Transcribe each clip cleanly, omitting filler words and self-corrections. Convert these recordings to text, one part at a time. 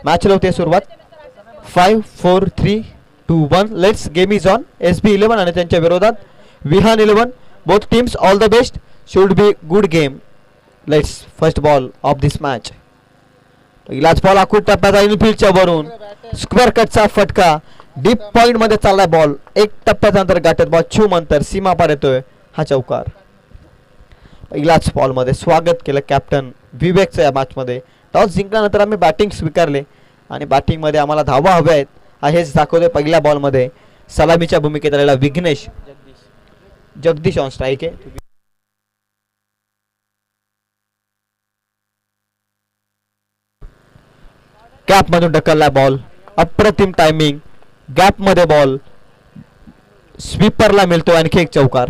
Match होते सुरुवात. 5 4 3 2 1 let's game is on. SB11 आणि त्यांच्या विरोधात Vihaan 11. Both teams all the best. Should be good game. Let's first ball of this match. पहिलाच ball आखूड टप्प्याचा इनफिल्डच्या वरून स्क्वेअर कटचा फटका. डीप पॉइंट मध्ये चाललाय बॉल. एक टप्प्याचा अंतर गाठत बॉल छूम अंतर सीमा पार येतोय हा चौकार. पहिल्याच बॉल मध्ये स्वागत केलं कॅप्टन विवेकचं या मॅच मध्ये. टॉस जिंकल्यानंतर आम्ही बॅटिंग स्वीकारले आणि बॅटिंग मध्ये आम्हाला धावा हव्या आहेत हेच दाखवतोय. पहिल्या बॉल मध्ये सलामीच्या भूमिकेत आलेला विघ्नेश जगदीश ऑन स्ट्राईक आहे. गॅप मधून ढकलला बॉल. अप्रतिम टायमिंग. गॅप मध्ये बॉल स्वीपरला मिळतो आणखी एक चौकार.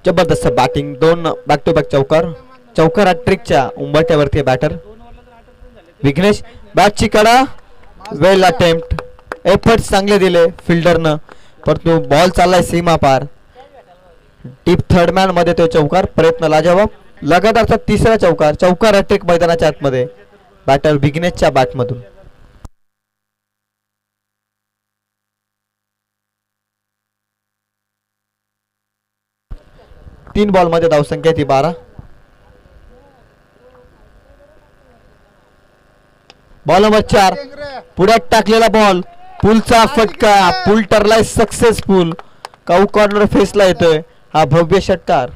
जबरदस्त बॅटिंग. 2 बॅक टू बॅक चौकार. चौकार ट्रिकच्या उंबरठ्यावरती बॅटर विघ्नेश. बॅटची कडा. वेल अटेम्प्ट. एफर्ट्स चांगले दिले फिल्डरनं परंतु बॉल चाललाय सीमा पार. डीप थर्ड मॅन मध्ये तो चौकार. प्रयत्न लाजवाब. लगातारचा तिसरा चौकार. चौकार ट्रिक मैदानाच्या आतमध्ये बॅटर विघ्नेशच्या बॅटमधून. तीन बॉल मध्ये धावसंख्या ती 12. बॉल नंबर 4 पुढ्यात टाकलेला बॉल. पुलचा फटका. पुल ठरलाय सक्सेसफुल. काऊ कॉर्नर फेसला येतोय हा भव्य षटकार.